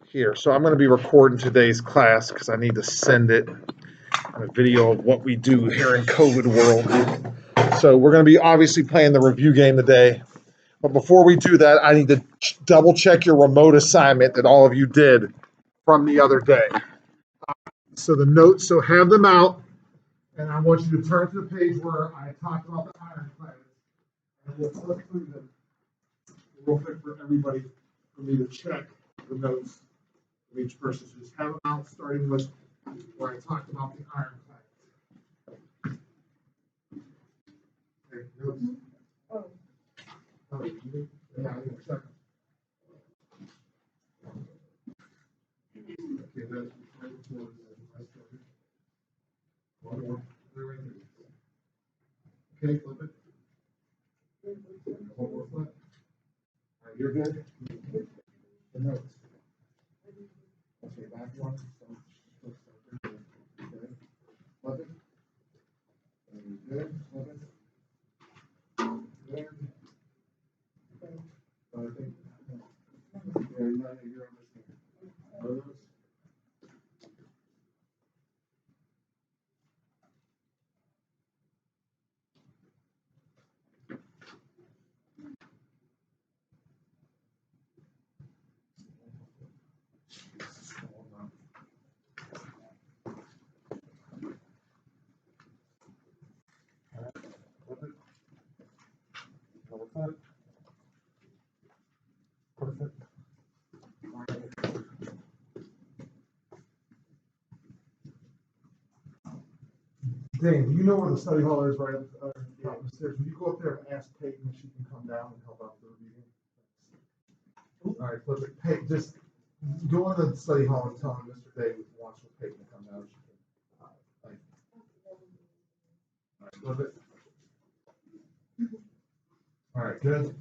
here. So I'm going to be recording today's class because I need to send it a video of what we do here in COVID world. So we're going to be obviously playing the review game today. But before we do that, I need to double check your remote assignment that all of you did from the other day. So the notes, so have them out. And I want you to turn to the page where I talked about the ironclads. And we'll flip through them real quick for everybody, for me to check the notes of each person. So just have them out, starting with where I talked about the ironclads. Okay, notes. Oh, you did? Yeah, I didn't check them. Okay, that's right before. One more. Right there. Okay, flip it. One more flip. All right, you're good. The notes. Okay, back one. Okay. Flip it. And you're good. Flip it. Good. I think. Yeah, you're on this here. Are those? Perfect. Dane, do you know where the study hall is right up the stairs? Will you go up there and ask Peyton if she can come down and help out with the review? All right, flip it. Hey, just go in the study hall and tell him Mr. Davis wants for Peyton to come down. All right, flip it. All right, good.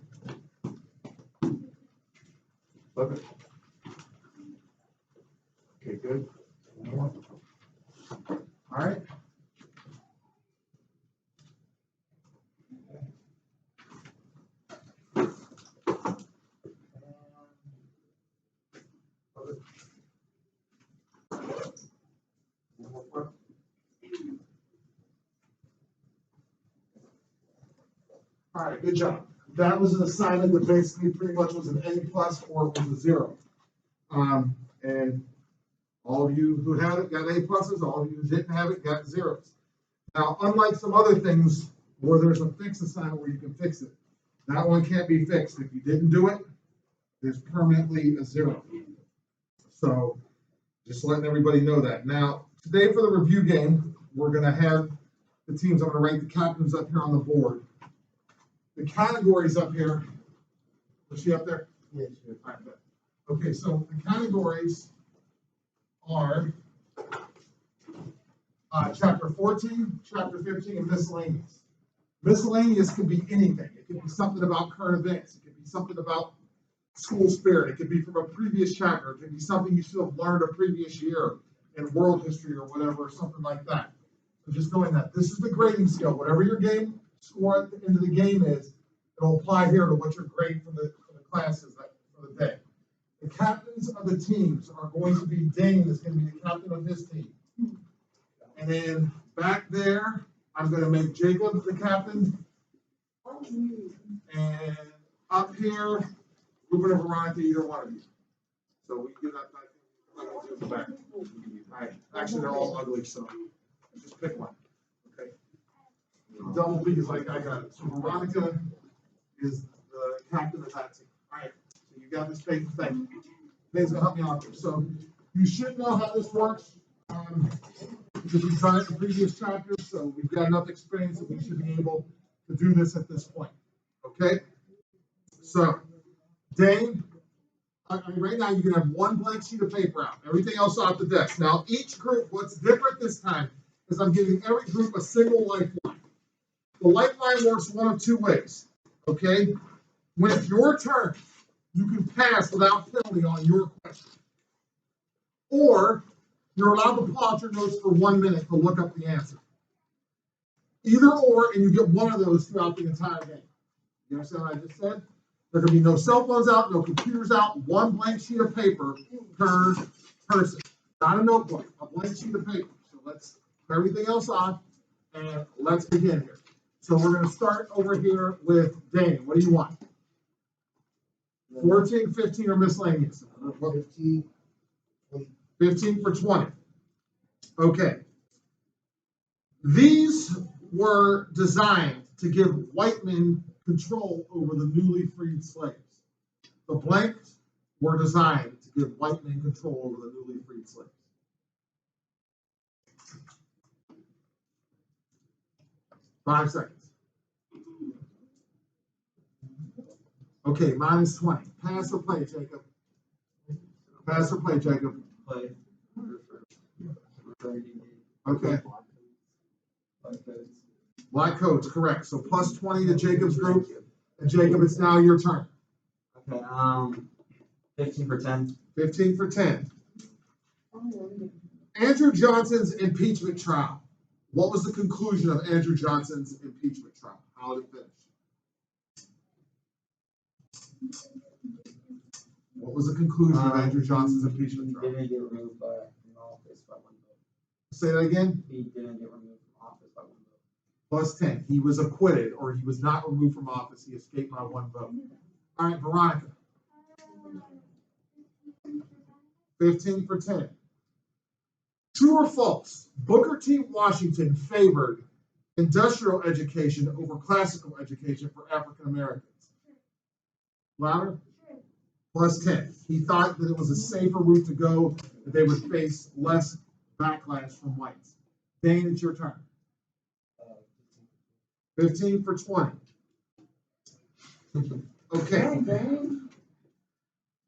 Flip it. Okay, good. One more. All right. All right, good job. That was an assignment that basically pretty much was an A plus or it was a 0. And all of you who had it got A pluses, all of you who didn't have it got 0s. Now, unlike some other things where there's a fixed assignment where you can fix it, that one can't be fixed. If you didn't do it, there's permanently a 0. So just letting everybody know that. Now, today for the review game, we're going to have the teams. I'm going to rank the captains up here on the board. The categories up here, was she up there? Yes. All right, good. Okay, so the categories are chapter 14, chapter 15, and miscellaneous. Miscellaneous can be anything. It could be something about current events. It could be something about school spirit. It could be from a previous chapter. It could be something you should have learned a previous year in world history or whatever, or something like that. So just knowing that this is the grading scale. Whatever your game score at the end of the game is, it'll apply here to what your grade for the class is for the day. The captains of the teams are going to be Dane is going to be the captain of his team. And then back there, I'm going to make Jacob the captain. And up here, we're going to run to either one of you. So we do that. In the back. All right. Actually, they're all ugly, so just pick one. Okay. Double B is like I got it. So Veronica is the captain of that team. All right. So you got this thing. Things gonna help me out here. So you should know how this works. Because we've done it in previous chapters, so we've got enough experience that we should be able to do this at this point. Okay? So, Dane, right now you can have one blank sheet of paper out. Everything else off the desk. Now, each group, what's different this time is I'm giving every group a single lifeline. The lifeline works one of two ways. Okay? When it's your turn, you can pass without penalty on your question. Or you're allowed to pull out your notes for 1 minute to look up the answer. Either or, and you get one of those throughout the entire game. You understand what I just said? There can be no cell phones out, no computers out, one blank sheet of paper per person. Not a notebook, a blank sheet of paper. So let's put everything else off and let's begin here. So we're going to start over here with Dane. What do you want? 14, 15, or miscellaneous? 15. 15 for 20. Okay. These were designed to give white men control over the newly freed slaves. The blanks were designed to give white men control over the newly freed slaves. Five seconds. Okay, minus 20. Pass or play, Jacob? Pass or play, Jacob? Play. Okay. Black codes, correct. So plus 20 to Jacob's group. And Jacob, it's now your turn. Okay, 15 for 10. 15 for 10. Andrew Johnson's impeachment trial. What was the conclusion of Andrew Johnson's impeachment trial? How did it finish? What was the conclusion of Andrew Johnson's impeachment trial? He didn't get removed from office by one vote. Say that again? He didn't get removed from office by one vote. Plus 10. He was acquitted, or he was not removed from office. He escaped by one vote. All right, Veronica. 15 for 10. True or false? Booker T. Washington favored industrial education over classical education for African Americans. Louder? Plus 10. He thought that it was a safer route to go, that they would face less backlash from whites. Dane, it's your turn. 15 for 20. Okay.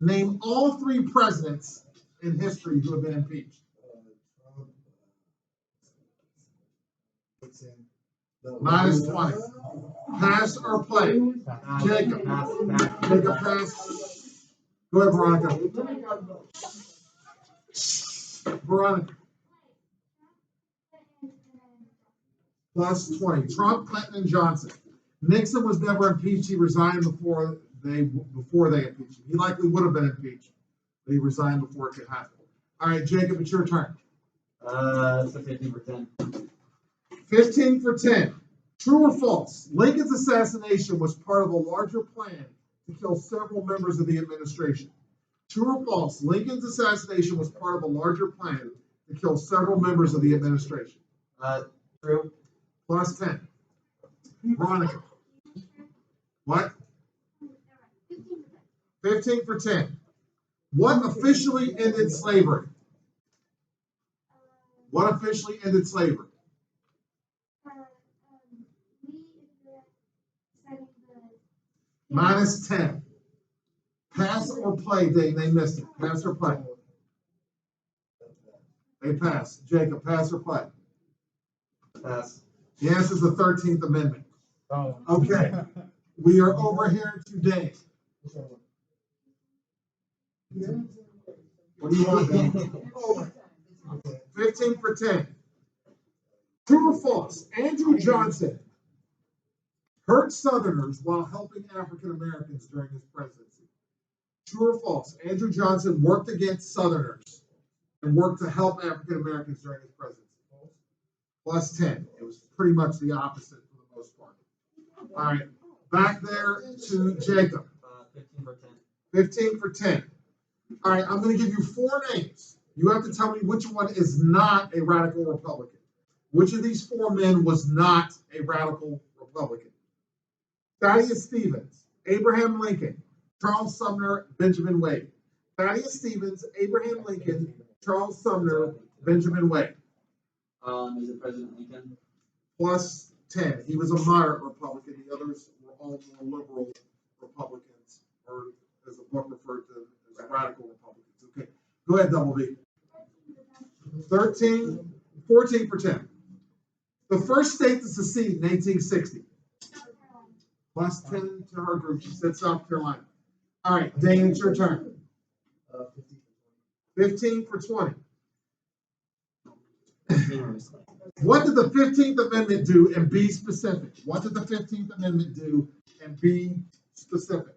Name all three presidents in history who have been impeached. Minus 20. Pass or play? Jacob. Jacob, pass. Go ahead, Veronica. Veronica. Plus 20. Trump, Clinton, and Johnson. Nixon was never impeached. He resigned before they impeached him. He likely would have been impeached, but he resigned before it could happen. All right, Jacob, it's your turn. So 15 for 10. 15 for 10. True or false? Lincoln's assassination was part of a larger plan to kill several members of the administration. True or false? Lincoln's assassination was part of a larger plan to kill several members of the administration. True. Plus 10. Veronica. What? 15 for 10. What officially ended slavery? What officially ended slavery? Minus 10. Pass or play, Dave? They missed it. Pass or play? They passed. Jacob, pass or play? Pass. The answer is the 13th Amendment. Oh. Okay. We are over here today. What do you want, Dave? 15 for 10. True or false? Andrew Johnson hurt Southerners while helping African Americans during his presidency. True or false? Andrew Johnson worked against Southerners and worked to help African Americans during his presidency. Plus 10. It was pretty much the opposite for the most part. All right. Back there to Jacob. 15 for 10. 15 for 10. All right. I'm going to give you four names. You have to tell me which one is not a radical Republican. Which of these four men was not a radical Republican? Thaddeus Stevens, Abraham Lincoln, Charles Sumner, Benjamin Wade. Thaddeus Stevens, Abraham Lincoln, Charles Sumner, Benjamin Wade. Is it President Lincoln? Plus 10. He was a moderate Republican. The others were all more liberal Republicans, or as the book referred to as radical Republicans. Okay. Go ahead, Double B. 14 for 10. The first state to secede in 1860. Plus 10 to her group. She said South Carolina. All right, Dane, it's your turn. 15 for 20. What did the 15th Amendment do, and be specific? What did the 15th Amendment do, and be specific?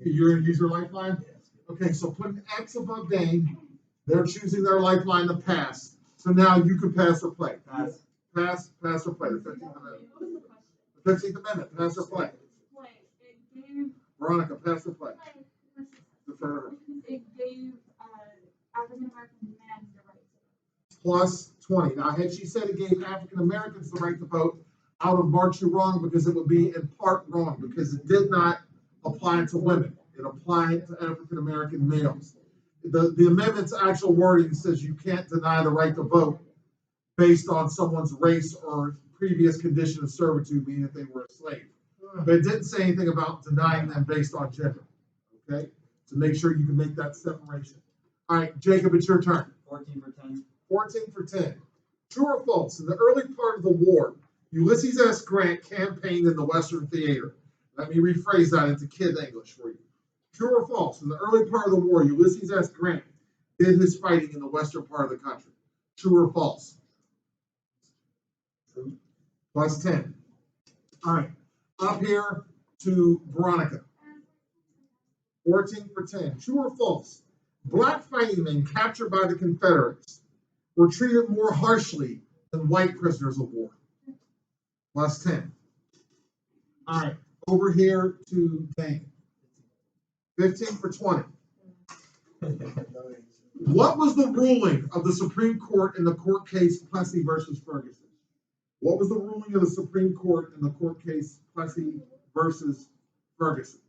You're gonna use your lifeline? Okay, so put an X above Dane. They're choosing their lifeline to pass. So now you can pass or play. Pass. Pass or play. The 15th Amendment. The 15th Amendment, pass or play. Veronica, pass or play. Defer to her. It gave African American men the right to vote. Plus 20. Now, had she said it gave African Americans the right to vote, I would have marked you wrong because it would be in part wrong because it did not apply to women. It applied to African American males. The amendment's actual wording says you can't deny the right to vote based on someone's race or previous condition of servitude, meaning that they were a slave. But it didn't say anything about denying them based on gender. Okay? So make sure you can make that separation. All right, Jacob, it's your turn. 14 for 10. 14 for 10. True or false? In the early part of the war, Ulysses S. Grant campaigned in the Western Theater. Let me rephrase that into kid English for you. True or false? In the early part of the war, Ulysses S. Grant did his fighting in the western part of the country. True or false? True. Plus 10. All right. Up here to Veronica. 14 for 10. True or false? Black fighting men captured by the Confederates were treated more harshly than white prisoners of war. Plus 10. All right. Over here to Dane. 15 for 20. What was the ruling of the Supreme Court in the court case Plessy versus Ferguson? What was the ruling of the Supreme Court in the court case Plessy versus Ferguson?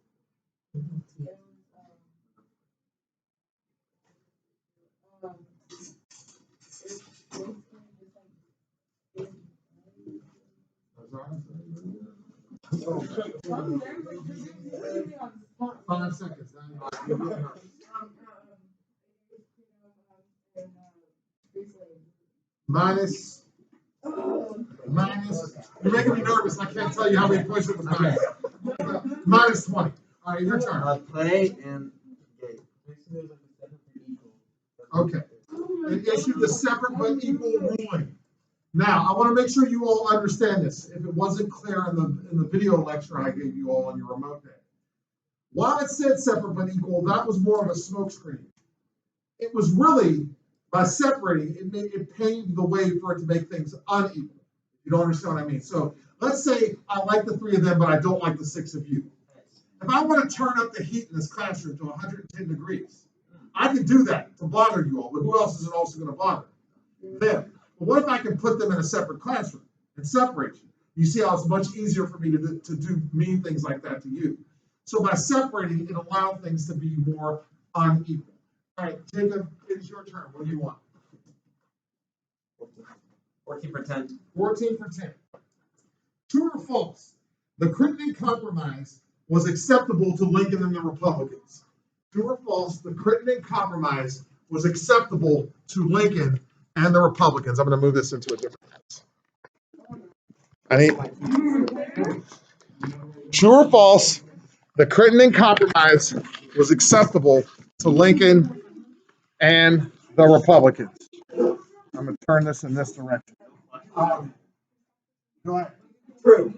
Five seconds. Minus. You're making me nervous. I can't tell you how many points it was minus. Minus 20. All right, your turn. Play and gate. Okay. It issued a separate but equal ruling. Now, I want to make sure you all understand this. If it wasn't clear in the video lecture I gave you all on your remote day. While it said separate but equal, that was more of a smokescreen. It was really, by separating, it paved the way for it to make things unequal. You don't understand what I mean? So let's say I like the 3 of them, but I don't like the 6 of you. If I want to turn up the heat in this classroom to 110 degrees, I can do that to bother you all, but who else is it also going to bother? Them. But what if I can put them in a separate classroom and separate you? You see how it's much easier for me to do mean things like that to you. So by separating, it allowed things to be more unequal. All right, Jacob, it's your turn. What do you want? 14 for 10. 14 for 10. True or false? The Crittenden Compromise was acceptable to Lincoln and the Republicans. True or false? The Crittenden Compromise was acceptable to Lincoln and the Republicans. I'm going to move this into a different place. True or false? The Crittenden Compromise was acceptable to Lincoln and the Republicans. I'm going to turn this in this direction. Go ahead. True.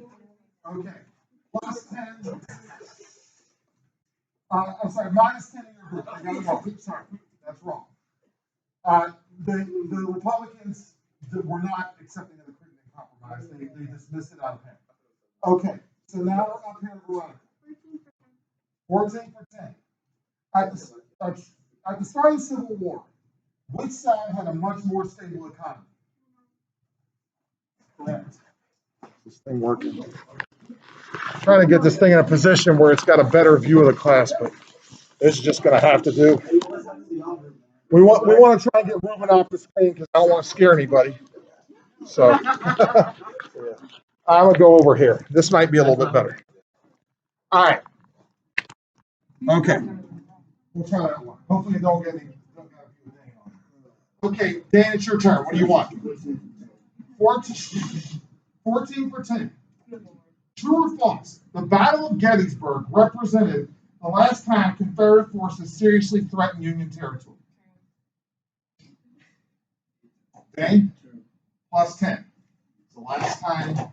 Okay. Plus 10. I'm sorry, minus 10 in your group. I got it wrong. Sorry, that's wrong. The Republicans were not accepting of the Crittenden Compromise. They dismissed it out of hand. Okay, so now we're up here in Veronica. 14 for 10. At the start of the Civil War, which side had a much more stable economy? Correct. This thing working. Trying to get this thing in a position where it's got a better view of the class, but this is just going to have to do. We want to try and get Ruben off the screen because I don't want to scare anybody. So I'm going to go over here. This might be a little bit better. All right. Okay. We'll try that one. Hopefully you don't get any. Okay, Dan, it's your turn. What do you want? 14 for 10. True or false? The Battle of Gettysburg represented the last time Confederate forces seriously threatened Union territory. Okay? Plus 10. the last time that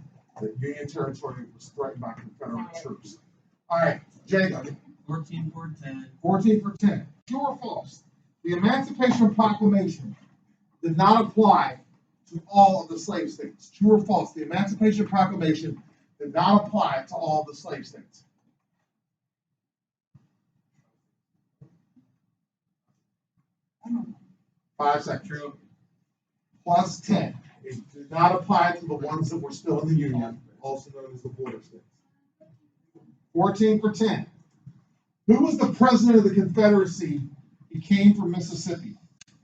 Union territory was threatened by Confederate troops. All right, Jacob. 14 for 10. 14 for 10. True or false? The Emancipation Proclamation did not apply to all of the slave states. True or false? The Emancipation Proclamation did not apply to all of the slave states. I don't know. 5 seconds. True. Plus 10. It did not apply to the ones that were still in the Union, also known as the border states. 14 for 10. Who was the president of the Confederacy? He came from Mississippi.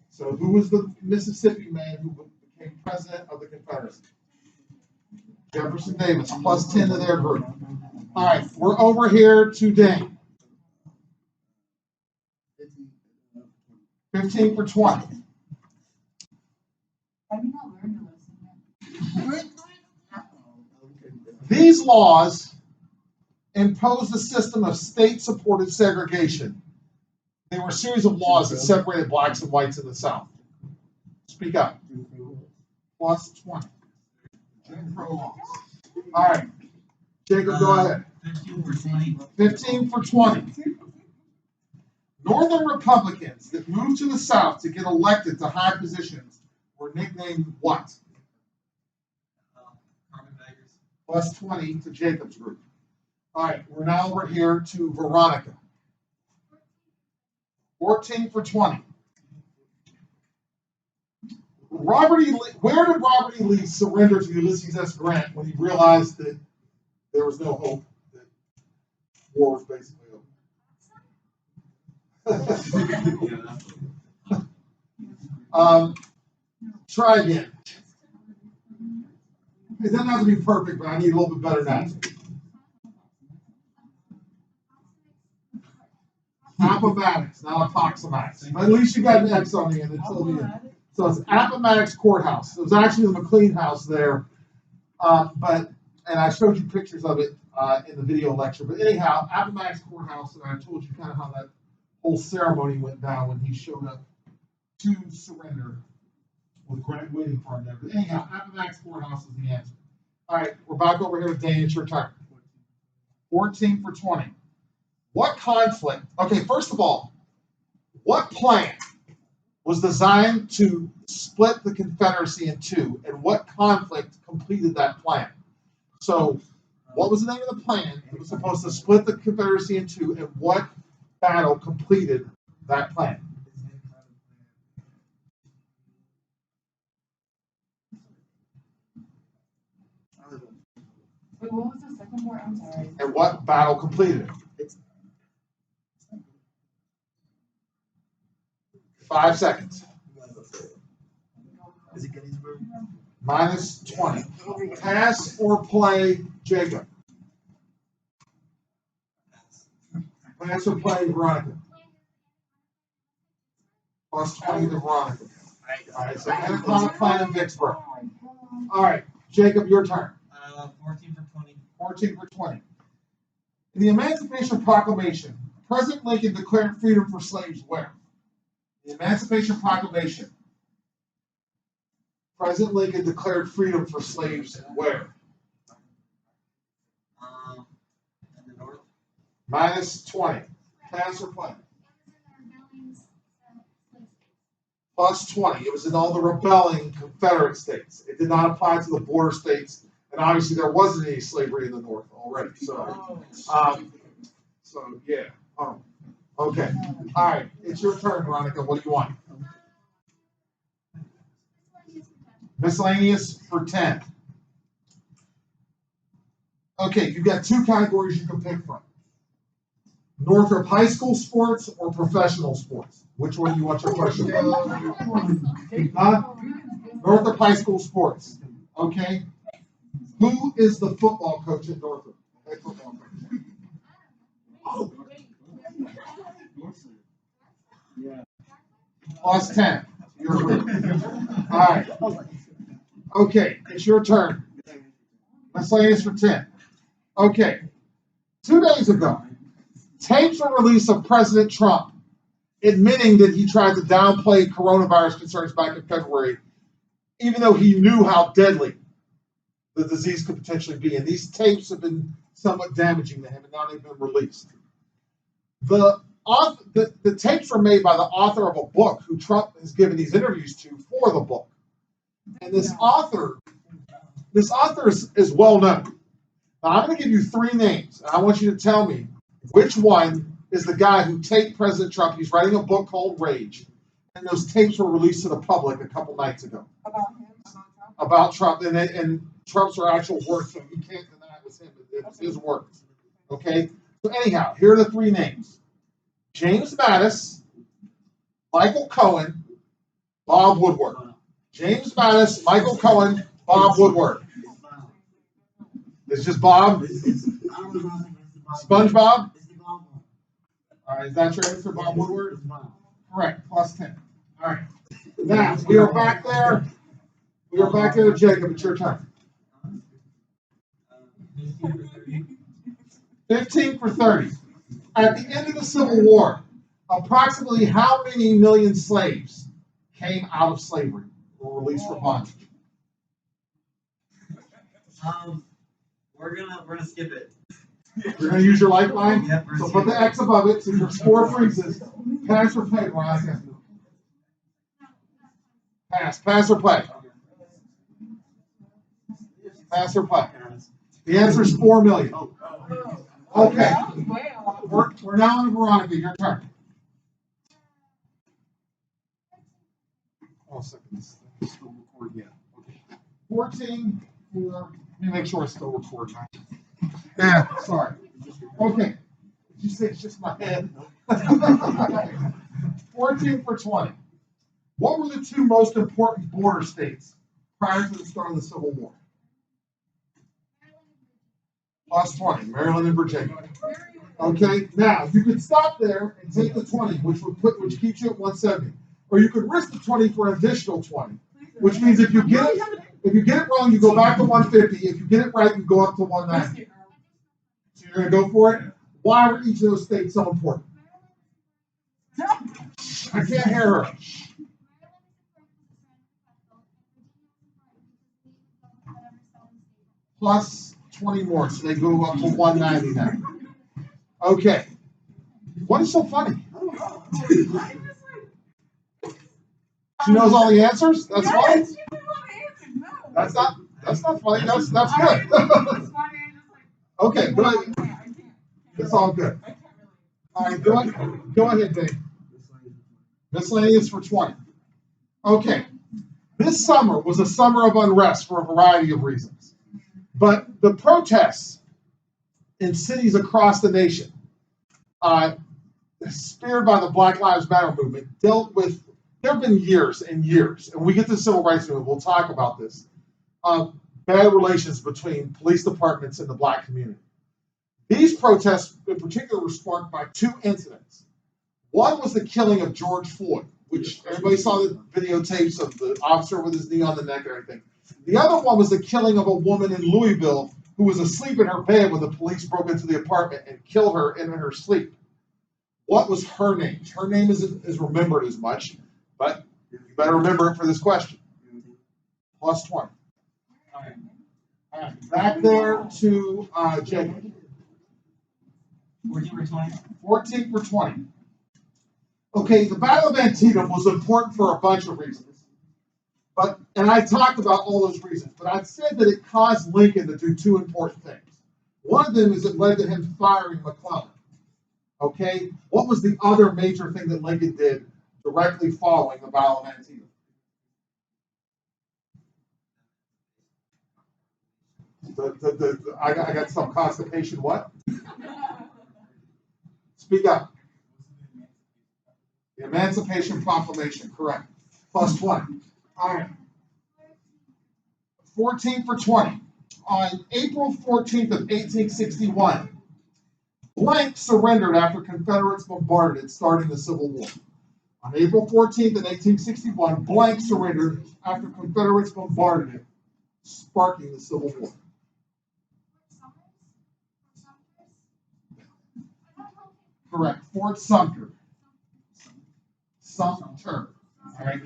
So who was the Mississippi man who became president of the Confederacy? Jefferson Davis, plus 10 to their group. All right, we're over here to Dane. 15 for 20. Have you not learned your lesson yet? These laws imposed a system of state-supported segregation. They were a series of laws that separated blacks and whites in the South. Speak up. Plus 20. Jim Crow laws. All right. Jacob, go ahead. 15 for 20. 15 for 20. Northern Republicans that moved to the South to get elected to high positions were nicknamed what? Carpetbaggers. Plus 20 to Jacob's group. All right, we're now over here to Veronica. 14 for 20. Robert E. Lee, where did Robert E. Lee surrender to Ulysses S. Grant when he realized that there was no hope, that war was basically over? Try again. It doesn't have to be perfect, but I need a little bit better than that. Appomattox, not Appomattox. But at least you got an X on the end. So it's Appomattox Courthouse. It was actually the McLean House there. And I showed you pictures of it in the video lecture. But anyhow, Appomattox Courthouse, and I told you kind of how that whole ceremony went down when he showed up to surrender with Grant waiting for him there. But anyhow, Appomattox Courthouse is the answer. All right, we're back over here to Dane. It's your turn. 14 for 20. What conflict? Okay, first of all, what plan was designed to split the Confederacy in two, and what conflict completed that plan? So, what was the name of the plan that was supposed to split the Confederacy in two, and what battle completed that plan? Wait, what was the second part? I'm sorry. And what battle completed it? 5 seconds. Is it Gettysburg? Minus 20. Pass or play, Jacob? Pass or play, Veronica? Plus 20 to Veronica. All right, so Anaconda plan in Vicksburg. All right, Jacob, your turn. 14 for 20. 14 for 20. In the Emancipation Proclamation, President Lincoln declared freedom for slaves where? The Emancipation Proclamation. President Lincoln declared freedom for slaves where? In the north. Minus 20. Pass or play? Plus 20. It was in all the rebelling Confederate states. It did not apply to the border states, and obviously there wasn't any slavery in the North already. So yeah. Okay. All right. It's your turn, Veronica. What do you want? Miscellaneous for 10. Okay, you've got two categories you can pick from. Northrop High School sports or professional sports? Which one do you want your question? Huh? Northrop High School sports. Okay. Who is the football coach at Northrop? Head football coach. Oh. Plus 10. You're All right. Okay, it's your turn. Miscellaneous for 10. Okay. 2 days ago, tapes were released of President Trump admitting that he tried to downplay coronavirus concerns back in February, even though he knew how deadly the disease could potentially be. And these tapes have been somewhat damaging to him, and now they've been released. The tapes were made by the author of a book who Trump has given these interviews to for the book. And this author is well known. Now, I'm going to give you 3 names, and I want you to tell me which one is the guy who taped President Trump. He's writing a book called Rage, and those tapes were released to the public a couple nights ago. About Trump, and Trump's are actual words, so you can't deny it was him. It's his words. Okay? So anyhow, here are the 3 names. James Mattis, Michael Cohen, Bob Woodward. James Mattis, Michael Cohen, Bob Woodward. It's just Bob? SpongeBob? All right, is that your answer, Bob Woodward? Correct, plus 10. All right. Now, we are back there. We are back there, Jacob. It's your turn. 15 for 30. At the end of the Civil War, approximately how many million slaves came out of slavery or released from bondage? We're gonna skip it. You're gonna use your lifeline? Yep, So put the X above it so your score freezes. Pass or play, Veronica? Pass or play? Pass or play? The answer is 4 million. Okay. We're now on Veronica. Your turn. Oh, second. This is still recording yet. Okay. 14 for. Let me make sure it's still recording. Yeah, sorry. Okay. Did you say it's just my head? 14 for 20. What were the 2 most important border states prior to the start of the Civil War? Plus 20, Maryland and Virginia. Okay, now you could stop there and take the 20, which keeps you at 170, or you could risk the 20 for an additional 20, which means if you get it wrong, you go back to 150. If you get it right, you go up to 190. So you're gonna go for it. Why were each of those states so important? I can't hear her. Plus 20 more, so they go up to 190 now. Okay. What is so funny? She knows all the answers? That's funny? That's not funny. That's good. Okay, good. It's all good. All right, go ahead, Dave. Miscellaneous for 20. Okay. This summer was a summer of unrest for a variety of reasons. But the protests in cities across the nation, speared by the Black Lives Matter movement, dealt with, there have been years and years, and we get to the civil rights movement, we'll talk about this, bad relations between police departments and the black community. These protests in particular were sparked by 2 incidents. One was the killing of George Floyd, which everybody saw the videotapes of the officer with his knee on the neck and everything. The other one was the killing of a woman in Louisville who was asleep in her bed when the police broke into the apartment and killed her in her sleep. What was her name? Her name isn't remembered as much, but you better remember it for this question. Plus 20. All right. Back there to Jacob. 14 for 20. 14 for 20. Okay, the Battle of Antietam was important for a bunch of reasons. And I talked about all those reasons, but I said that it caused Lincoln to do 2 important things. One of them is it led to him firing McClellan. Okay, what was the other major thing that Lincoln did directly following the Battle of Antietam? I got some constipation. What? Speak up. The Emancipation Proclamation, correct. Plus 20. All right. 14 for 20. On April 14th of 1861, blank surrendered after Confederates bombarded it, starting the Civil War. On April 14th of 1861, blank surrendered after Confederates bombarded it, sparking the Civil War. Correct. Fort Sumter. Sumter. All right.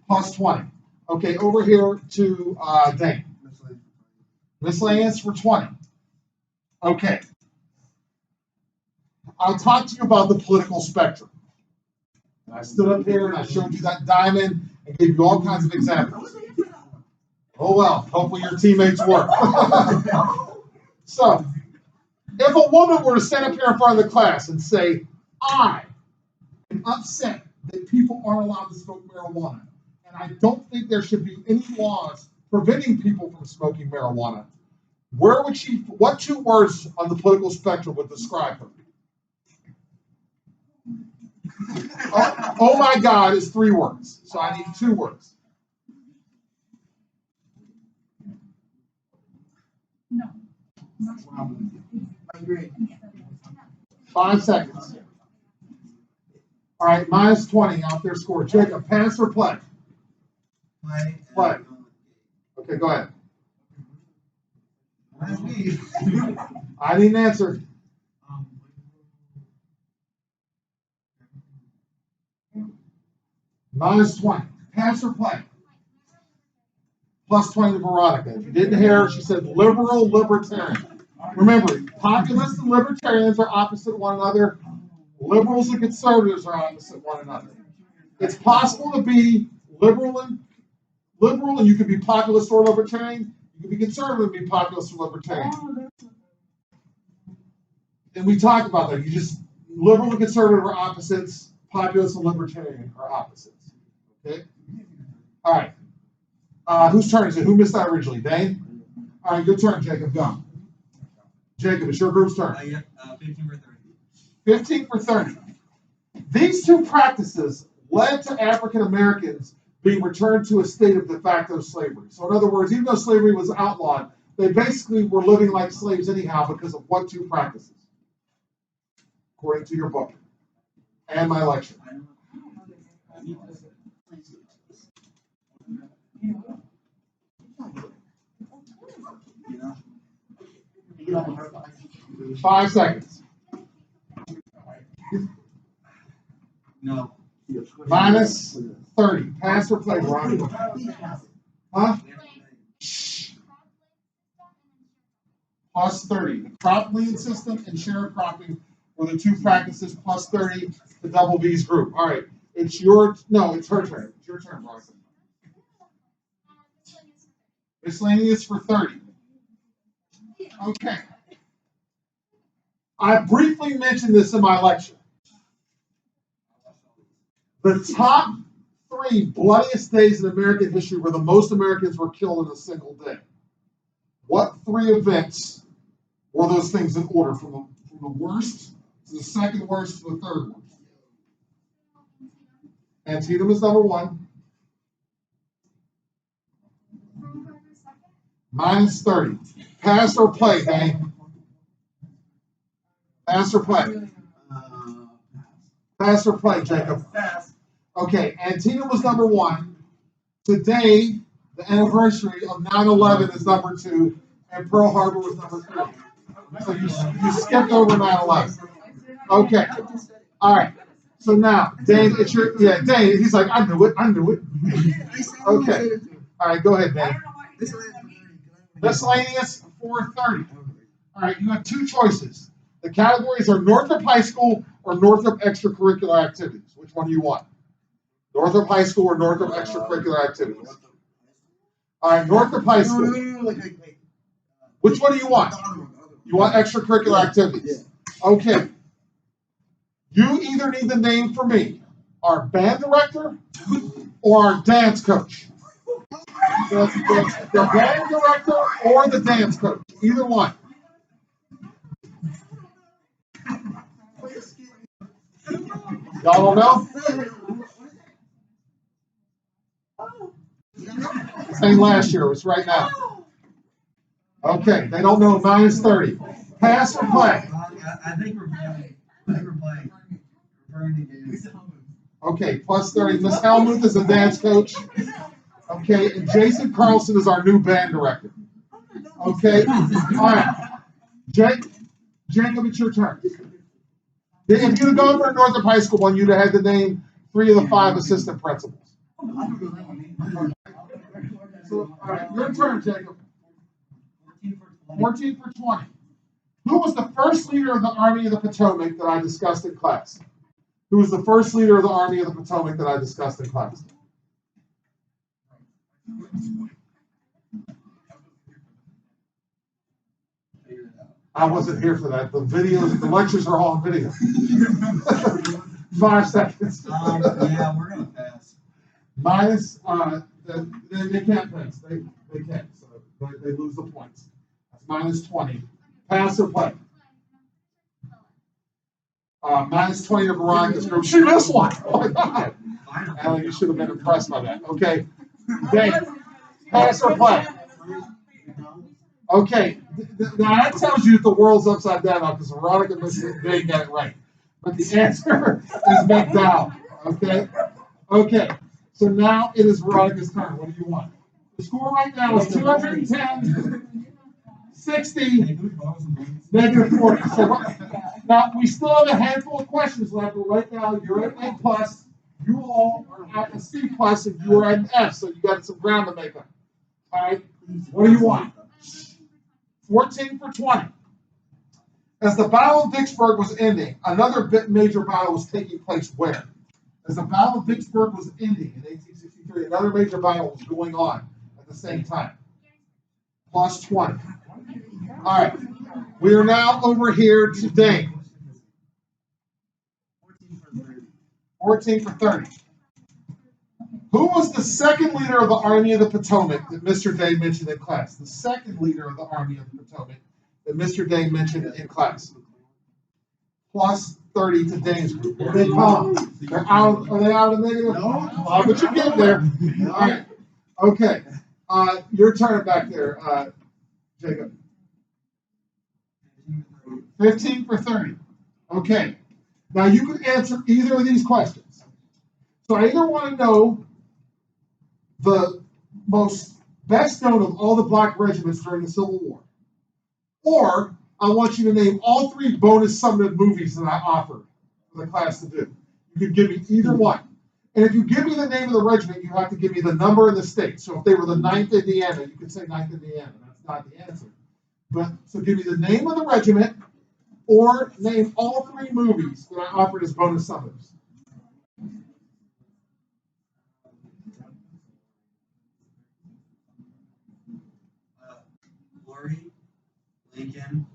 Plus 20. Okay, over here to Dane. Miscellaneous for 20. Okay. I talked to you about the political spectrum. And I stood up here and I showed you that diamond and gave you all kinds of examples. Oh well, hopefully your teammates were. So, if a woman were to stand up here in front of the class and say, I am upset that people aren't allowed to smoke marijuana, and I don't think there should be any laws preventing people from smoking marijuana, where would she, what two words on the political spectrum would describe her? Oh my God is 3 words, so I need 2 words. No. I agree. 5 seconds. All right, minus 20 off their score. Jacob, pass or play? Play. Play. Okay, go ahead. That's me. I need an answer. Minus 20. Pass or play? Plus 20 to Veronica. If you didn't hear her, she said liberal libertarian. Remember, populists and libertarians are opposite one another. Liberals and conservatives are opposite one another. It's possible to be liberal and you can be populist or libertarian. You can be conservative and be populist or libertarian. And we talk about that. You just liberal and conservative are opposites. Populist and libertarian are opposites. Okay. All right. Whose turn is it? Who missed that originally? Dane? All right, your turn, Jacob. Go. Jacob, it's your group's turn. 15 for 30. 15 for 30. These 2 practices led to African Americans being returned to a state of de facto slavery. So in other words, even though slavery was outlawed, they basically were living like slaves anyhow because of what 2 practices? According to your book and my lecture. Yeah. 5 seconds. No. Minus 30. Pass or play, Veronica? Huh? Plus 30. The cropland system and sharecropping were the 2 practices, plus 30 to Double B's group. All right. It's your, no, it's her turn. It's your turn, Veronica. Miscellaneous for 30. Okay. I briefly mentioned this in my lecture. The top 3 bloodiest days in American history where the most Americans were killed in a single day. What 3 events were those things in order from the worst to the second worst to the third worst? Antietam is number 1. Minus 30. Pass or play, Dane? Pass or play? Pass or play, Jacob? Pass. Okay, Antietam was number 1. Today, the anniversary of 9/11 is number 2, and Pearl Harbor was number 3. So you skipped over 9/11. Okay. All right. So now, Dane, it's your, Dane, he's like, I knew it. Okay. All right, go ahead, Dane. Miscellaneous 430. All right, you have 2 choices. The categories are Northrop High School or Northrop Extracurricular Activities. Which one do you want? Northrop High School or Northrop Extracurricular Activities? All right, Northrop High School. Which one do you want? You want extracurricular activities? Okay. You either need the name for me, our band director or our dance coach. The band director or the dance coach. Either one. Y'all don't know? This ain't last year, it was right now. Okay, they don't know. Minus 30. Pass or play? I think we're playing. Okay, plus 30. Miss Helmuth is a dance coach. Okay, and Jason Carlson is our new band director. Okay, all right. Jacob, it's your turn. If you'd have gone for a Northrop High School one, you'd have had to name 3 of the 5 assistant principals. So, all right, your turn, Jacob. 14 14 for 20. Who was the first leader of the Army of the Potomac that I discussed in class? Who was the first leader of the Army of the Potomac that I discussed in class? I wasn't here for that. The videos, the lectures are all on video. 5 seconds. Yeah, we're gonna pass. Minus, they can't pass. They can't. So they lose the points. That's minus 20. Pass or play? Minus 20 to Veronica's group. She missed one. Oh my God. Alan, you should have been impressed by that. Okay. Dave, pass or play? Okay. Now that tells you that the world's upside down now because Veronica missed it. They got it right. But the answer is McDowell. Okay. Okay. So now it is Veronica's turn. What do you want? The score right now is 210, 60, negative 40. So now we still have a handful of questions left, but right now you're at an A+. You all are at a C+, and you are at an F, so you got some ground to make up. All right. What do you want? 14 for 20. As the Battle of Vicksburg was ending, another major battle was taking place where? As the Battle of Vicksburg was ending in 1863, another major battle was going on at the same time. Plus 20. All right. We are now over here to Dane. 14 for 30. Who was the second leader of the Army of the Potomac that Mr. Day mentioned in class? The second leader of the Army of the Potomac that Mr. Day mentioned in class. Plus 30 to Dane's group. Here they come. They're out. Are they out of negative? No. But you get there. All right. Okay. Your turn back there, Jacob. 15 for 30. Okay. Now you can answer either of these questions. So I either want to know the best known of all the black regiments during the Civil War, or I want you to name all 3 bonus summative movies that I offered for the class to do. You can give me either one. And if you give me the name of the regiment, you have to give me the number and the state. So if they were the 9th Indiana, you could say 9th Indiana. That's not the answer. But so give me the name of the regiment or name all 3 movies that I offered as bonus summatives. Glory, Lincoln.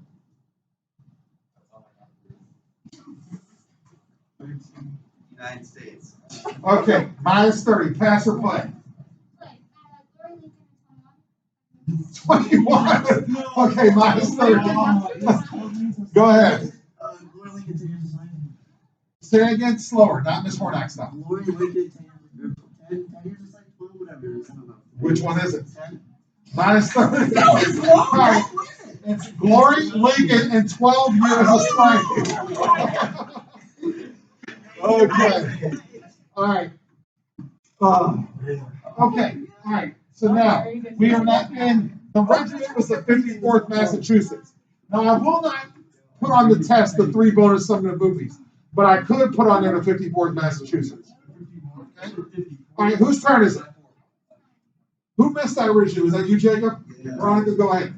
United States. Okay, minus 30. Pass or play? 21. Okay, minus 30. Go ahead. Say it again slower, not Miss Hornack style. Glory, Lincoln, 10 years of sight, 12, whatever it is. I don't know. Which one is it? 10. Minus 30. All right. It's Glory, Lincoln, and 12 years of strife. Okay. All right. Okay. All right. So now we are not in. The regiment was the 54th Massachusetts. Now I will not put on the test the 3 bonus summative movies, but I could put on there the 54th Massachusetts. Okay. All right. Whose turn is it? Who missed that originally? Was that you, Jacob? Yeah. Veronica, go ahead.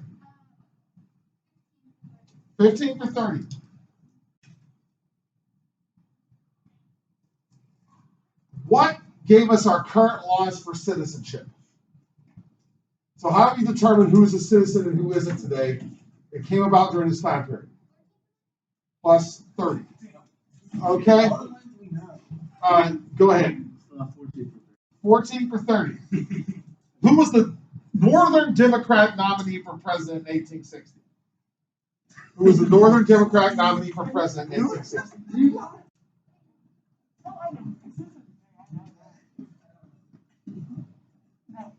15 for 30. What gave us our current laws for citizenship? So how do we determine who is a citizen and who isn't today? It came about during this time period. Plus 30. Okay? Go ahead. 14 for 30. Who was the Northern Democrat nominee for president in 1860? Who was the Northern Democrat nominee for president in 1860?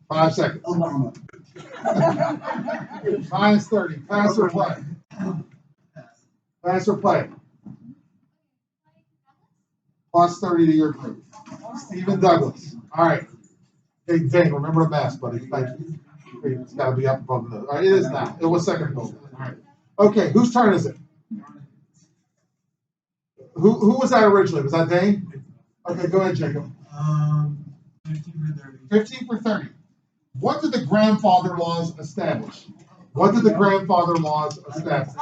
5 seconds. Obama. Minus 30. Pass or play? Pass or play? Plus 30 to your group. Stephen Douglas. All right. Hey, Dane, remember the mask, buddy. Thank you. It's got to be up above the. All right, it is now. It was second ago. All right. Okay, whose turn is it? Who was that originally? Was that Dane? Okay, go ahead, Jacob. 15 for 30. 15 for 30. What did the grandfather laws establish? What did the grandfather laws establish?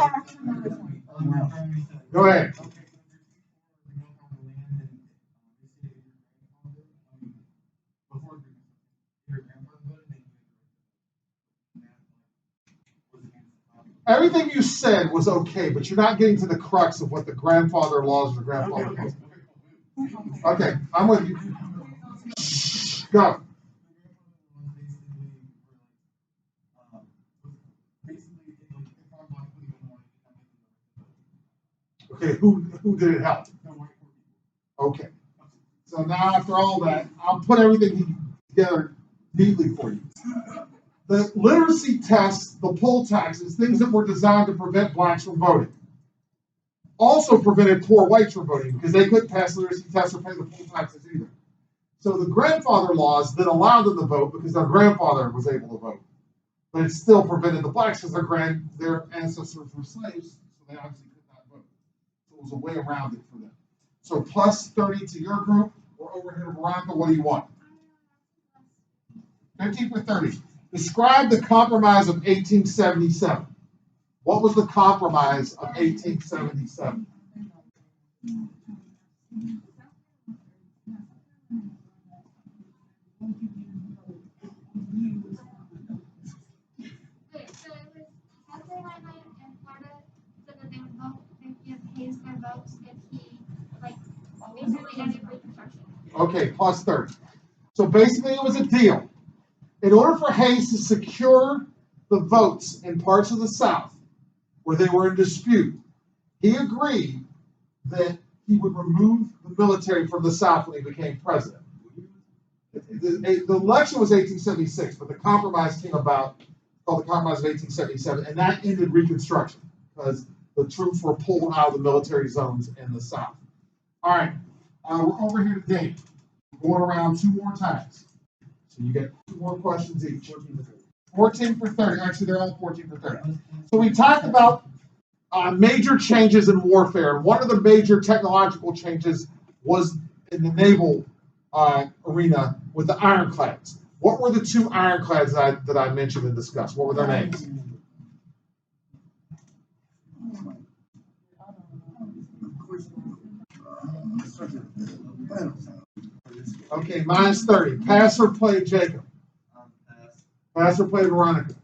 Go ahead. Everything you said was okay, but you're not getting to the crux of what the grandfather laws or the grandfather laws. Okay, I'm with you. Go. Okay, who did it help? Okay. So now after all that, I'll put everything together neatly for you. The literacy tests, the poll taxes, things that were designed to prevent blacks from voting, also prevented poor whites from voting because they couldn't pass literacy tests or pay the poll taxes either. So the grandfather laws that allowed them to vote because their grandfather was able to vote, but it still prevented the blacks because their ancestors were slaves, so they obviously could not vote. So it was a way around it for them. So plus 30 to your group, or over here to Veronica, what do you want? 15 for 30. Describe the Compromise of 1877. What was the Compromise of 1877? Wait, so it was South Carolina and Florida said that they would vote if he pays their votes if he, like, basically ended Reconstruction. Okay, plus 30. So basically it was a deal. In order for Hayes to secure the votes in parts of the South where they were in dispute, he agreed that he would remove the military from the South when he became president. The election was 1876, but the compromise came about, called the Compromise of 1877, and that ended Reconstruction because the troops were pulled out of the military zones in the South. All right, we're over here to Dave. Going around two more times. So you get two more questions each. 14 for 30. Actually, they're all 14 for 30. So we talked about major changes in warfare. And one of the major technological changes was in the naval arena with the ironclads. What were the two ironclads that I mentioned and discussed? What were their names? Okay, minus 30. Pass or play, Jacob? Pass or play, Veronica?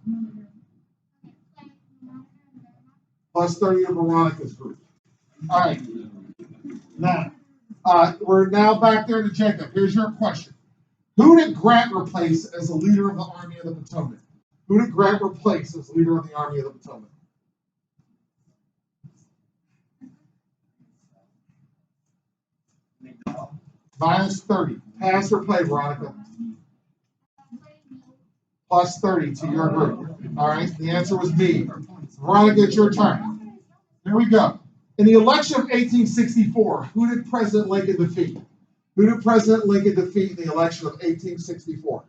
Plus 30 of Veronica's group. All right. Now, we're now back there to Jacob. Here's your question. Who did Grant replace as the leader of the Army of the Potomac? Who did Grant replace as leader of the Army of the Potomac? Minus 30. Pass or play, Veronica? Plus 30 to your group. All right, the answer was me. Veronica, it's your turn. Here we go. In the election of 1864, who did President Lincoln defeat? Who did President Lincoln defeat in the election of 1864?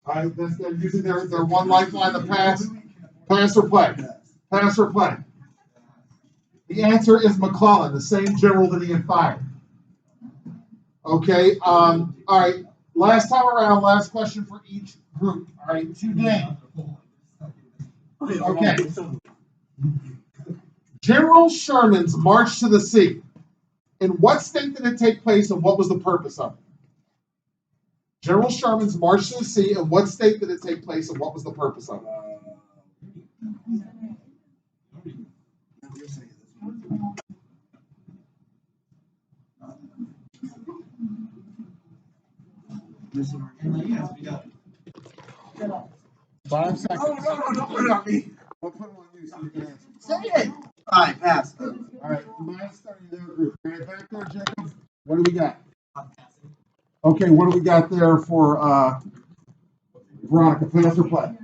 All right, they're using their one lifeline to pass. Pass or play? Pass or play? The answer is McClellan, the same general that he had fired. Okay, all right. Last time around, last question for each group. All right, today. Okay. General Sherman's March to the Sea. In what state did it take place and what was the purpose of it? General Sherman's March to the Sea, in what state did it take place and what was the purpose of it? No. 5 seconds. Don't put it on me. We'll put it on you so you can answer. Say it. All right, pass. All right, minus 30 their group. Right back there, Jacob. What do we got? Okay, what do we got there for Veronica? Pass or play?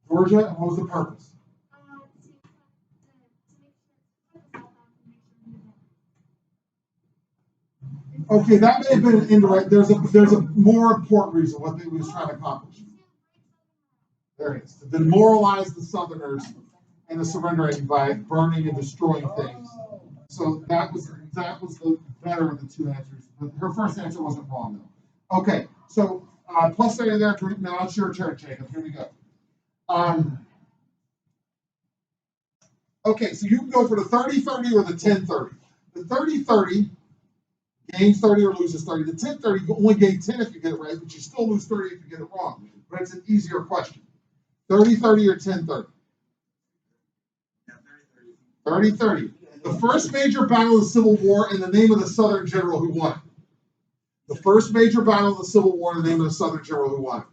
Georgia, and what was the purpose? Okay, that may have been an indirect. There's a more important reason what he was trying to accomplish. There it is. To demoralize the Southerners into surrendering by burning and destroying things. So that was the better of the two answers. Her first answer wasn't wrong though. Okay, so Plus 30 there, group. Now it's your turn, Jacob. Here we go. Okay, so you can go for the 30-30 or the 10-30. The 30-30 gains 30 or loses 30. The 10-30, you only gain 10 if you get it right, but you still lose 30 if you get it wrong. But it's an easier question. 30-30 or 10-30? Yeah, 30-30. 30-30. The first major battle of the Civil War and the name of the Southern general who won it. The first major battle of the Civil War and the name of the Southern general who won it.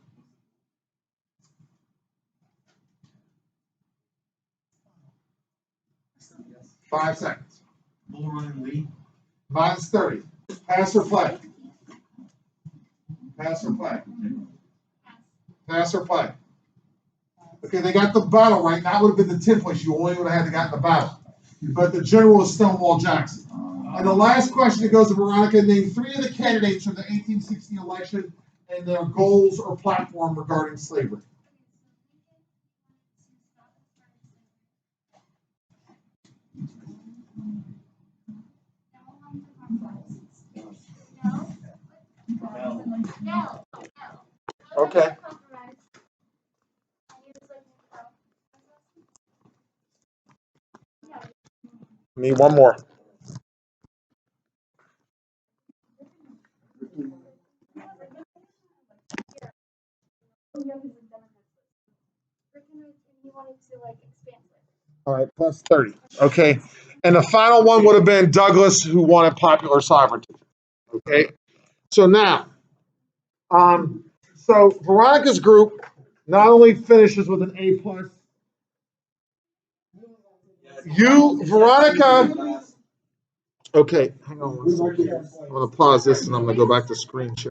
5 seconds. Bull Run and Lee. Minus 30. Pass or play? Pass or play? Pass or play? Okay, they got the battle right. That would have been the 10 points. You only would have had to get the battle. But the general was Stonewall Jackson. And the last question that goes to Veronica, name 3 of the candidates for the 1860 election and their goals or platform regarding slavery. No. Okay. Need one more. All right, plus 30. Okay. And the final one would have been Douglas, who wanted popular sovereignty. Okay. So now, so Veronica's group not only finishes with an A plus. You, Veronica. Okay, hang on one second. I'm gonna pause this and I'm gonna go back to screen share.